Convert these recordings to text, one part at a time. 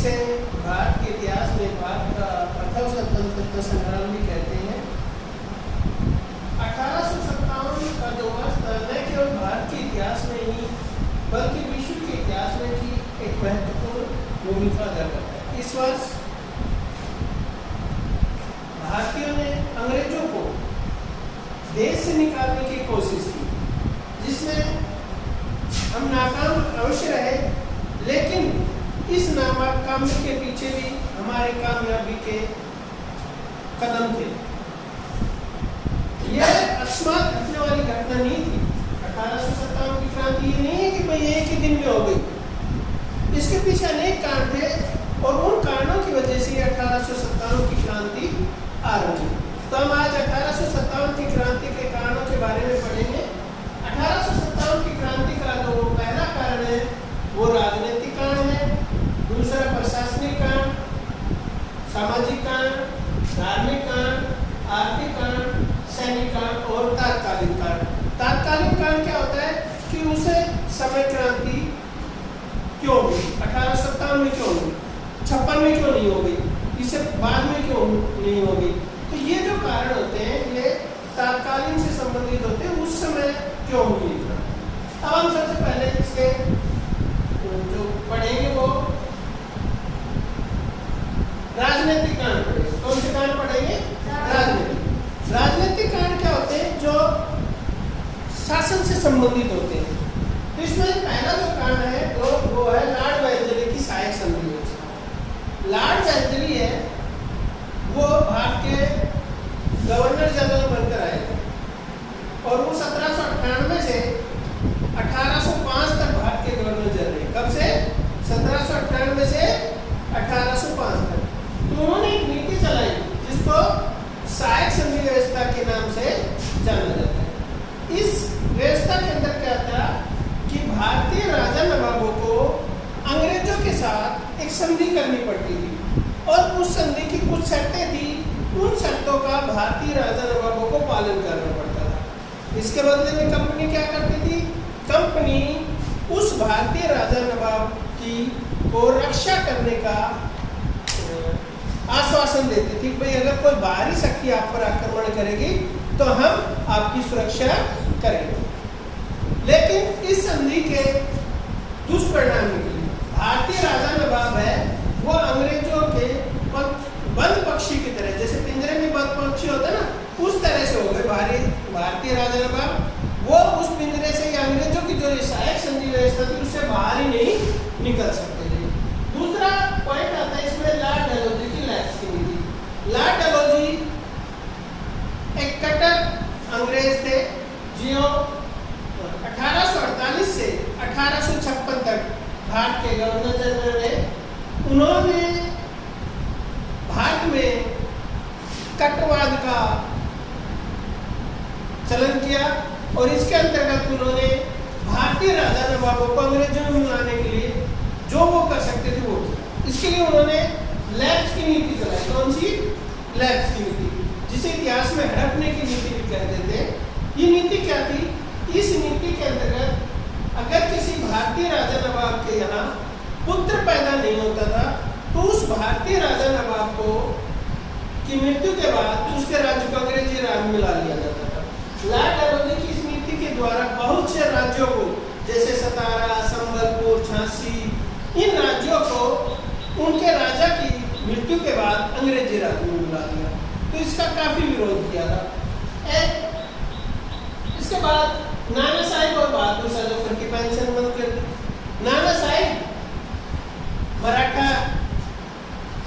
इसे भारत के इतिहास में भारत का प्रथम स्वतंत्रता संग्राम भी कहते हैं। 1857 का जो वर्ष था न केवल भारत के इतिहास में ही बल्कि विश्व के इतिहास में भी एक महत्वपूर्ण भूमिका अदा करता है। इस वर्ष भारतीयों ने अंग्रेजों को देश से निकालने की कोशिश की, जिसमें हम नाकाम अवश्य रहे, लेकिन इस नाकामी के पीछे भी हमारे कामयाबी के कदम थे। यह अकस्मात घटने वाली घटना नहीं थी। 1857 की क्रांति ये नहीं है कि भाई एक ही दिन में हो गई। इसके पीछे अनेक कारण थे और उन कारणों की वजह से 1857 की क्रांति आरंभ हुई। तो हम आज 1857 की क्रांति के कारणों के बारे में पढ़ेंगे। 1857 की क्रांति का जो पहला कारण है वो राजनीतिक कारण है, दूसरा प्रशासनिक कारण, सामाजिक कारण, धार्मिक कारण, आर्थिक कारण, सैनिक कारण और तात्कालिक कारण। तात्कालिक कारण क्या होता है कि उसे समय क्रांति क्यों हुई, 1857 में क्यों हुई, 56 में क्यों नहीं हो गई, इससे बाद में क्यों नहीं हो गई। तो ये जो कारण होते हैं ये तात्कालीन से संबंधित होते हैं, उस समय क्यों हुई। अब हम सबसे पहले इसके जो पढ़ेंगे वो राजनीतिक कारण पढ़ेंगे। कौन से कारण पढ़ेंगे? राजनीतिक कारण क्या होते हैं? जो शासन से संबंधित होते हैं। तो इसमें पहला जो कारण है वो है लॉर्ड वेल्लेस्ली की सहायक संधि व्यवस्था। लॉर्ड वेल्लेस्ली है वो भारत के गवर्नर जनरल बनकर आए थे और वो 1798 से 1805 तक भारत के गवर्नर जनरल रहे। कब से? 1798 से 1805 तक। तो उन्होंने एक नीति चलाई जिसको सहायक संधि व्यवस्था के नाम से जाना जाता है। इस व्यवस्था के अंदर क्या था कि भारतीय राजा नवाबों को अंग्रेजों के साथ एक संधि करनी पड़ती थी और उस संधि की कुछ शर्तें थी। उन शर्तों का भारतीय राजा नवाबों को पालन करना पड़ता था। इसके बदले में कंपनी क्या करती थी? कंपनी उस भारतीय राजा नवाब की को रक्षा करने का आश्वासन देती थी। भाई अगर कोई बाहरी शक्ति आप पर आक्रमण करेगी तो हम आपकी सुरक्षा करेंगे। लेकिन इस संधि के दुष्परिणाम निकले। भारतीय राजा नवाब है वो अंग्रेजों के बंद पक्षी की तरह, जैसे पिंजरे में बंद पक्षी होता है ना, उस तरह से हो गए भारतीय राजा नवाब। वो उस पिंजरे से या अंग्रेजों की जो सहायक संधि व्यवस्था थी उससे बाहर ही नहीं निकल सकते थे। दूसरा पॉइंट आता है इसमें लॉर्ड डलहौजी की लैप्स की नीति। लॉर्ड डलहौजी एक कट्टर अंग्रेज थे जो 1848 से 1856 तक भारत के गवर्नर जनरल रहे। उन्होंने भारत में कट्टरवाद का चलन किया और इसके अंतर्गत उन्होंने भारतीय राजा नवाबों को अंग्रेजों में मिलाने के लिए जो वो कर सकते थे वो किया। इसके लिए उन्होंने लैप्स की नीति चलाई। कौन सी? लैप्स की नीति, जिसे इतिहास में हड़पने की नीति भी कह देते हैं। ये नीति क्या थी? इस नीति के अंतर्गत अगर किसी भारतीय राजा नवाब के यहाँ पुत्र पैदा नहीं होता था तो उस भारतीय राजा नवाब को की मृत्यु के बाद उसके राज्य को अंग्रेजी राज में मिला लिया जाता था। लॉर्ड डलहौजी की इस नीति के द्वारा बहुत से राज्यों को जैसे सतारा, संबलपुर, झांसी, इन राज्यों को उनके राजा की मृत्यु के बाद अंग्रेजी राज में मिला दिया। तो इसका काफी विरोध किया था। इसके बाद नाना साहेब और बहादुर शाह जफर की पेंशन बंद कर दी। नाना साहेब मराठा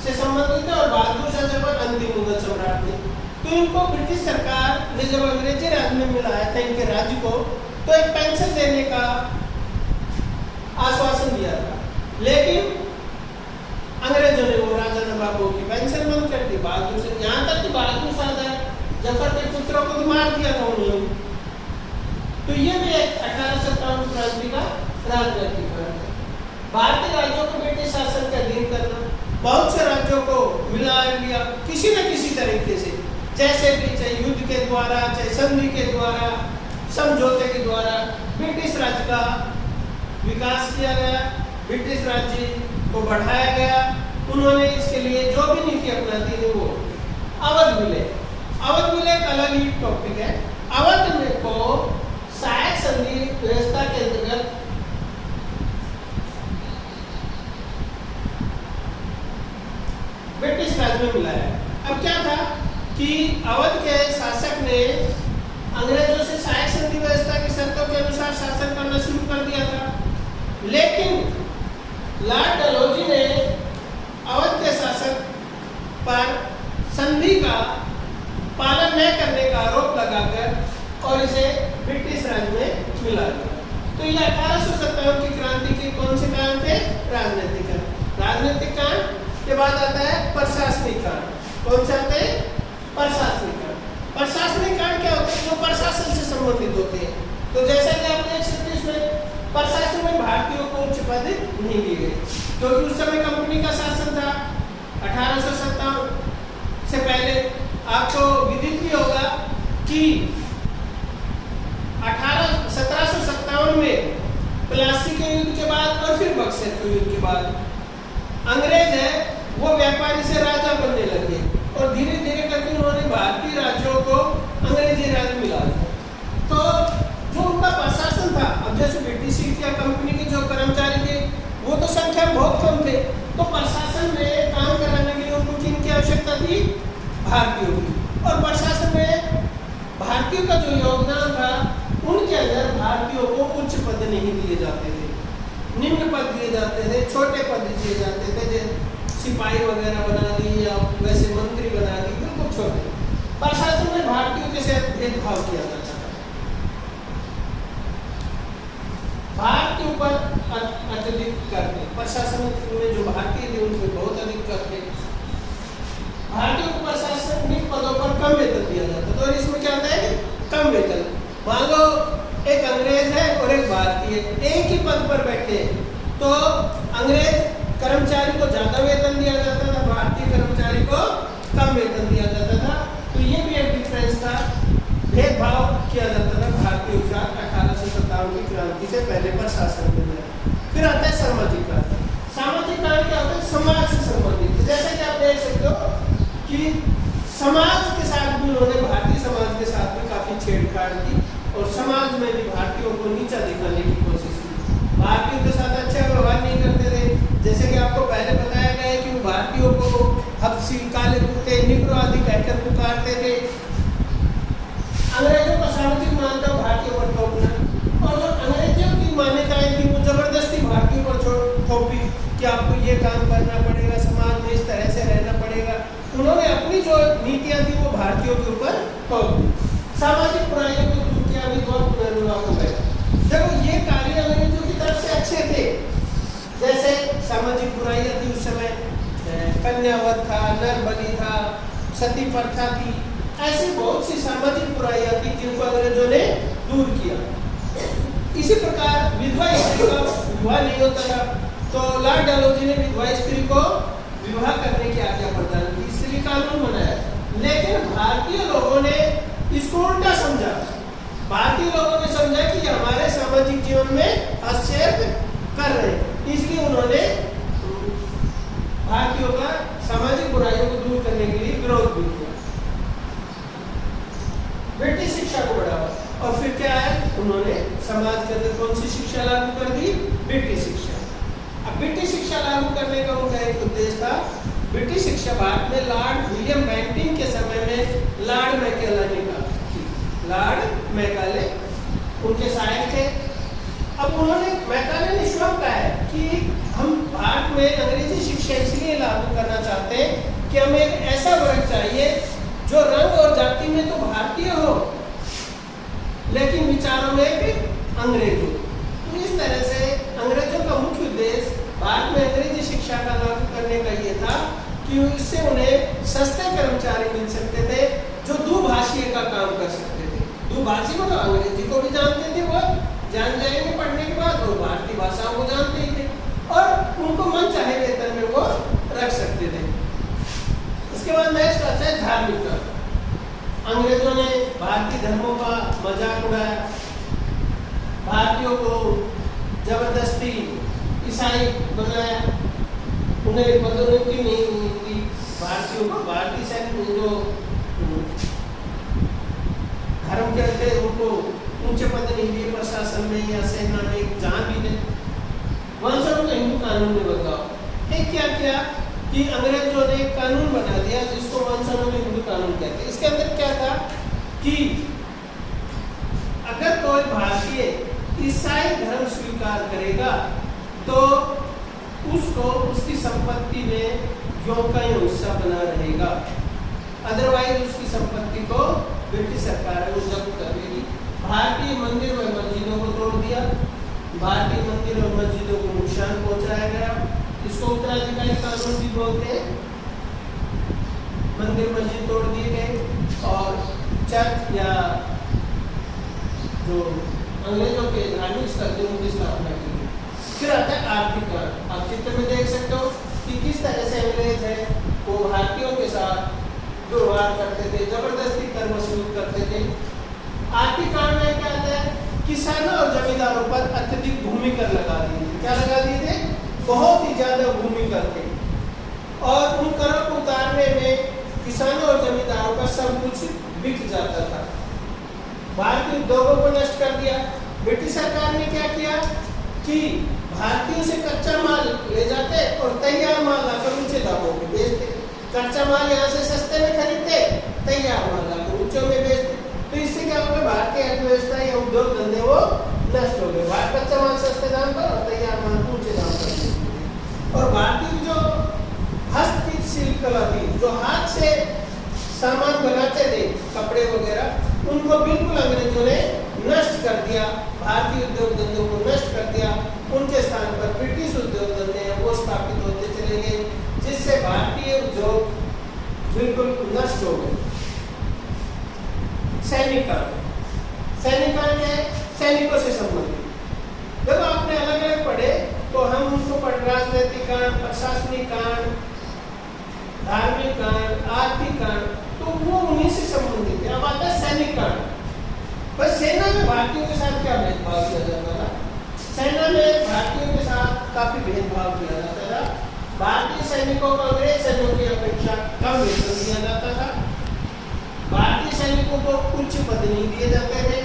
से संबंधित है और बहादुर शाह जफर अंतिम मुगल सम्राट थे। तो इनको ब्रिटिश सरकार ने जब अंग्रेजी राज में मिलाया था इनके राज्य को, तो एक पेंशन देने का आश्वासन दिया था, लेकिन अंग्रेजों ने वो राजा नवाबों की पेंशन बंद कर दी। बहादुर से यहाँ तक कि बहादुर शाह जफर के पुत्रों को भी मार दिया था उन्होंने। तो ये भी एक 1857 क्रांति का राजनीतिक कारण है। भारतीय राज्यों को ब्रिटिश शासन के अधीन करना, बहुत से राज्यों को मिला लिया किसी न किसी तरीके से, जैसे भी, चाहे युद्ध के द्वारा, चाहे संधि के द्वारा, समझौते के द्वारा ब्रिटिश राज्य का विकास किया गया, ब्रिटिश राज्य को बढ़ाया गया उन्होंने इसके लिए जो भी नीति अपनाती थी वो अवध विलय। अवध विलय एक अलग ही टॉपिक है। अवध में को सहायक संधि व्यवस्था के अंतर्गत ब्रिटिश राज में मिला है। अब क्या था कि अवध के शासक ने अंग्रेजों से सहायक संधि व्यवस्था की शर्तों के अनुसार शासन करना शुरू कर दिया था, लेकिन लॉर्ड डलहौजी ने अवध के शासक पर संधि का पालन न करने का आरोप लगाकर और इसे ब्रिटिश राज में मिला दिया। तो ये 1857 की क्रांति के कौन से कांड थे? राजनीतिक कांड। राजनीतिक कांड के बाद आता है प्रशासनिक कांड। कौन से आते हैं? प्रशासनिक कांड। प्रशासनिक कांड क्या होते हैं? जो प्रशासन से संबंधित होते हैं। तो जैसा कि आप देख सकते हैं इसमें प्रशासन में भारतीयों को उच्च पद नहीं दिए गए, क्योंकि उस समय कंपनी का शासन था। 1857 से पहले आपको विदित भी होगा कि 1757 में प्लासी के युद्ध के बाद और फिर बक्सर के युद्ध के बाद अंग्रेज है वो व्यापारी से राजा बनने लगे और धीरे धीरे करके उन्होंने भारतीय राज्यों को अंग्रेजी राज मिला दिया। तो जो उनका प्रशासन था, अब जैसे ब्रिटिश ईस्ट इंडिया कंपनी के जो कर्मचारी थे वो तो संख्या में बहुत कम थे, तो प्रशासन में काम कराने के लिए उनको किन की आवश्यकता थी? भारतीयों की। और प्रशासन में भारतीयों का जो योगदान था उनके अंदर भारतीयों को उच्च पद नहीं दिए जाते थे, निम्न पद दिए जाते थे, छोटे पद दिए जाते थे, जैसे सिपाही वगैरह बना दी या वैसे मंत्री बना दी, बिल्कुल छोटे। प्रशासन में भारतीयों के साथ भेदभाव किया जाता था। भारतीयों पर अत्यधिक करते, प्रशासन में जो भारतीय थे उन पर बहुत अधिक करते। भारतीयों को प्रशासनिक पदों पर कम वेतन दिया जाता था। और इसमें क्या होता है? कम वेतन। मान लो एक अंग्रेज है और एक भारतीय एक ही पद पर बैठे हैं, तो अंग्रेज कर्मचारी को ज्यादा वेतन दिया जाता था, भारतीय कर्मचारी को कम वेतन दिया जाता था। तो ये भी एक डिफरेंस था, भेदभाव किया जाता था भारतीयों के साथ 1857 की क्रांति से पहले प्रशासन के अंदर। फिर आता है सामाजिक कांड। सामाजिक कांड क्या होता है? समाज से संबंधित। जैसे कि आप देख सकते हो कि समाज के साथ भी उन्होंने, भारतीय समाज के साथ भी काफी छेड़छाड़ की और समाज में भी भारतीयों को नीचा दिखाने की कोशिश की। भारतीयों के साथ अच्छा व्यवहार नहीं करते थे। जैसे कि आपको पहले बताया गया है कि वो भारतीयों को हबसी, काले कुत्ते, निग्रो आदि कहकर पुकारते थे। अंग्रेजों का सामाजिक मान्यता भारतीयों पर थोपना, और जो अंग्रेजों की मान्यताएं थी वो जबरदस्ती भारतीयों पर थोपी कि आपको ये काम करना पड़ेगा, समाज में इस तरह से रहना पड़ेगा। उन्होंने अपनी जो नीतियां थी वो भारतीयों के ऊपर थोप दी। सामाजिक बुराइयों को दूर किया, भी बहुत पुनर्विवाह हो गया। देखो ये कार्य अंग्रेजों की तरफ से अच्छे थे, जैसे सामाजिक बुराइयां थी उस समय, कन्यावध था, नरबली था, सती प्रथा थी, ऐसी बहुत सी सामाजिक बुराइयां थी जिनको अंग्रेजों ने दूर किया। इसी प्रकार विधवा स्त्री का विवाह नहीं होता था, तो लॉर्ड डलहौजी ने विधवा स्त्री को विवाह करने की आज्ञा प्रदान की, इसलिए कानून बनाया। लेकिन भारतीय लोगों ने इसको उल्टा समझा। भारतीय लोगों ने समझा कि ये हमारे सामाजिक जीवन में हस्तक्षेप कर रहे हैं, इसलिए उन्होंने भारतीयों का सामाजिक बुराइयों को दूर करने के लिए विरोध भी किया। ब्रिटिश शिक्षा को बढ़ावा, और फिर क्या है? उन्होंने समाज के अंदर कौन सी शिक्षा लागू कर दी? ब्रिटिश शिक्षा। अब ब्रिटिश शिक्षा लागू करने का उनका एक उद्देश्य था। ब्रिटिश शिक्षा भारत में लॉर्ड विलियम बेंटिंग के समय में लॉर्ड मैकाले का, लॉर्ड मैकाले उनके सहायक थे। अब उन्होंने, मैकाले ने स्वयं कहा है कि हम भारत में अंग्रेजी शिक्षा इसलिए लागू करना चाहते हैं कि हमें एक ऐसा वर्ग चाहिए जो रंग और जाति में तो भारतीय हो लेकिन विचारों में एक अंग्रेज हो। तो इस तरह से अंग्रेजों का मुख्य उद्देश्य भारत में अंग्रेजी शिक्षा का लागू करने का ये था कि इससे उन्हें सस्ते कर्मचारी मिल सकते थे जो दुभाषीय का काम कर सकते थे। दुभाषी मतलब अंग्रेजी को भी जानते थे, वो जान जाएंगे पढ़ने के बाद, और भारतीय भाषाओं को जानते ही थे, और उनको मन चाहे वेतन में वो रख सकते थे। इसके बाद नेक्स्ट आता है धार्मिक धर्म। अंग्रेजों ने भारतीय धर्मों का मजाक उड़ाया, भारतीयों को जबरदस्ती ईसाई बनाया, उन्हें पदोन्नति नहीं मिली भारतीयों को। भारतीय सैनिक जो धर्म के थे उनको ऊंचे पद नहीं दिए प्रशासन में या सेना में, जहाँ भी थे। वंशों का हिंदू कानून में बदलाव। एक क्या किया कि अंग्रेजों ने कानून बना दिया जिसको वंशों में हिंदू कानून कहते हैं। इसके अंदर क्या था कि अगर कोई भारतीय ईसाई धर्म स्वीकार करेगा तो उसको उसकी संपत्ति में यों का यों हिस्सा बना रहेगा, अदरवाइज उसकी संपत्ति को ब्रिटिश सरकार जब्त कर लेगी। भारतीय मंदिर व मस्जिदों को तोड़ दिया, भारतीय मंदिर और मस्जिदों को नुकसान पहुंचाया गया। इसको उत्तराधिकारी कानून भी बोलते हैं। मंदिर मस्जिद तोड़ दिए गए और चर्च या जो अंग्रेजों के धार्मिक स्थल थे उनकी स्थापना की गई। फिर आता है आर्थिक कांड। आप चित्र में देख सकते हो कि किस तरह से अंग्रेज है वो भारतीयों के साथ दुर्व्यवहार करते थे, जबरदस्ती कर वसूल करते थे। आर्थिक कांड में क्या आता है, किसानों और जमींदारों पर अत्यधिक भूमि कर लगा दिए थे। क्या लगा दिए थे? बहुत ही ज्यादा भूमि कर थे और उन करों को उतारने में किसानों और जमींदारों का सब कुछ बिक जाता था। भारतीय उद्योगों को नष्ट कर दिया। ब्रिटिश सरकार ने क्या किया कि भारतीयों से कच्चा माल ले जाते और तैयार माल लाकर ऊंचे दामों में बेचते। कच्चा माल यहाँ से सस्ते में खरीदते, तैयार माल लाकर ऊंचे में बेचते। तो इससे क्या हो गया, भारतीय अर्थव्यवस्था या उद्योग धंधे वो नष्ट हो गए। भारत कच्चा माल सस्ते दाम पर और तैयार माल ऊंचे दाम पर बेचते। और भारतीय जो हस्तशिल्प कला थी, जो हाथ से सामान बनाते थे कपड़े वगैरह, उनको बिल्कुल अंग्रेजों ने नष्ट कर दिया। भारतीय उद्योग धंधों को नष्ट कर दिया। उनके स्थान पर ब्रिटिश उद्योग धंधे वो स्थापित होते चले गए, जिससे भारतीय उद्योग बिल्कुल नष्ट हो गए। सैनिकांड है सैनिकों से संबंधित। जब आपने अलग अलग पढ़े तो हम उनको पढ़ राजनीतिक कांड, प्रशासनिक कांड, धार्मिक कांड, आर्थिक कांड, तो वो उन्हीं से संबंधित है। अब आता है सैनिक कांड। बस सेना में भारतीयों के साथ क्या भेदभाव किया जाता था? सेना में भारतीयों के साथ काफी भेदभाव किया जाता था। भारतीय सैनिकों को अंग्रेज सैनिकों की अपेक्षा कम वेतन दिया जाता था। भारतीय सैनिकों को उच्च पद नहीं दिए जाते थे।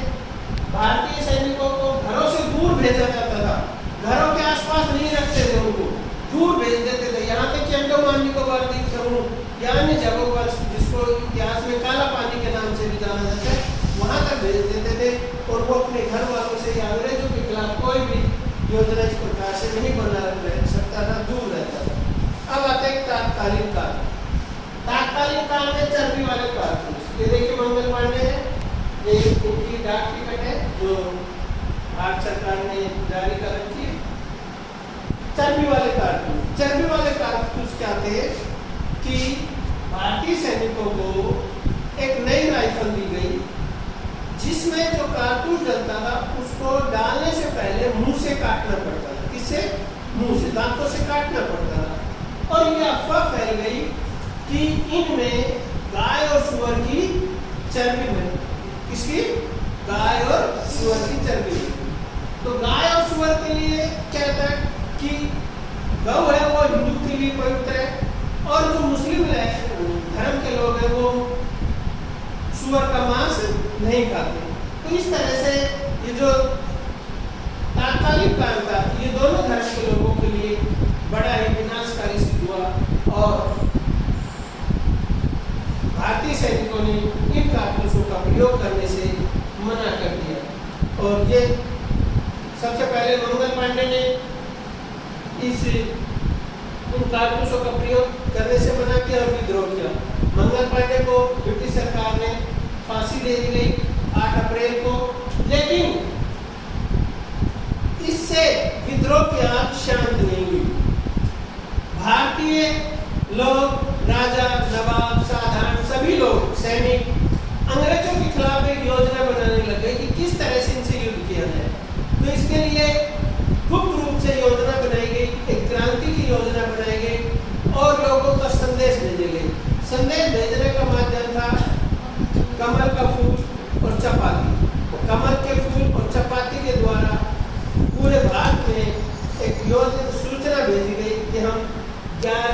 भारतीय सैनिकों को घरों से दूर भेजा जाता था। घरों के आसपास नहीं रखते थे, उनको दूर भेज देते थे। यहाँ तक कि अंडमान निकोबार द्वीप समूह या अन्य जगहों पर, जिसको इतिहास में काला पानी के नाम से भी जाना जाता है, वहां तक भेज देते थे और वो अपने घर वालों से या अंग्रेजों के खिलाफ कोई भी योजना इस प्रकार से नहीं बना रह सकता था, दूर रहता था। अब आता है तात्कालिक काल। तात्कालिक काल में चर्बी वाले कारतूस, ये देखिए मंगल पांडे है, ये इनकी डाक टिकट है जो भारत सरकार ने जारी कर रखी है। चर्बी वाले कारतूस। चर्बी वाले कारतूस क्या थे कि भारतीय सैनिकों को एक नई राइफल दी गई जिसमें जो कारतूस डलता था उसको डालने से पहले मुंह से काटना पड़ता था। किससे? मुंह से, दांतों से काटना पड़ता था। और ये अफवाह फैल गई कि इनमें गाय और सुअर की चर्बी बनी। किसकी? गाय और सुअर की चर्बी। तो गाय और सुअर के लिए क्या था कि गौ है वो हिंदू के लिए पवित्र है और जो मुस्लिम धर्म के लोग हैं वो सुअर का मांस नहीं खाते। तो इस तरह से ये जो तात्कालिक काल था, ये दोनों धर्म के लोगों के लिए बड़ा ही विनाशकारी सिद्ध हुआ और भारतीय सैनिकों ने इन कारतूसों का प्रयोग करने से मना कर दिया। और ये सबसे पहले मंगल पांडे ने उन कारतूसों का प्रयोग करने से मना किया और विद्रोह किया। मंगल पांडे को ब्रिटिश सरकार ने फांसी दे दी गई 8 अप्रैल को, लेकिन इससे विद्रोह की आग शांत नहीं हुई। भारतीय लोग, राजा, नवाब, साधारण सभी लोग, सैनिक अंग्रेजों के खिलाफ एक योजना बनाने लगे कि किस तरह से इनसे युद्ध किया जाए। तो इसके लिए गुप्त रूप से योजना बनाई गई, एक क्रांति की योजना बनाई गई और लोगों का संदेश भेजे गए। संदेश भेजने का माध्यम था कमल का फूल और चपाती। कमल के फूल और चपाती के द्वारा पूरे भारत में एक योजना सूचना भेजी गई कि हम 11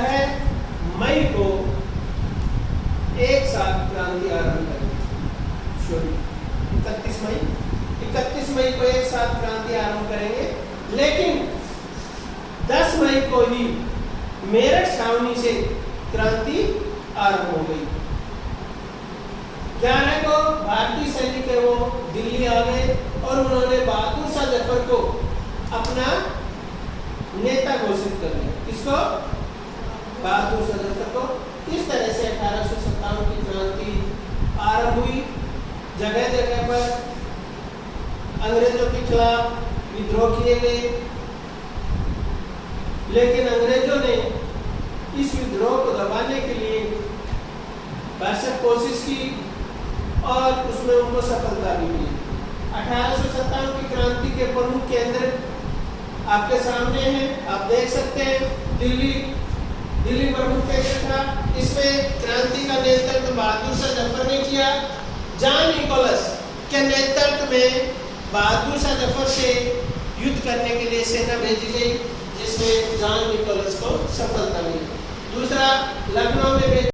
क्रांति आरंभ करेंगे, लेकिन 10 मई को ही मेरठ छावनी से क्रांति आरंभ हो गई। 11 को भारतीय सैनिक है वो दिल्ली आ गए और उन्होंने बहादुर शाह जफर को अपना नेता घोषित कर दिया। किसको? बहादुर शाह जफर को। इस तरह से 1857 की क्रांति आरंभ हुई। जगह जगह पर अंग्रेजों के खिलाफ विद्रोह किए गए, लेकिन अंग्रेजों ने इस विद्रोह को दबाने के लिए भरसक कोशिश की और उसमें उनको सफलता भी मिली। 1857 की क्रांति के प्रमुख केंद्र आपके सामने हैं, आप देख सकते हैं। दिल्ली प्रमुख केंद्र था। इसमें क्रांति का नेतृत्व बहादुर शाह जफर ने किया। जॉन निकोलस के नेतृत्व में बहादुर शाह जफर से युद्ध करने के लिए सेना भेजी गई, जिसमें जॉन निकोलस को सफलता मिली। दूसरा, लखनऊ में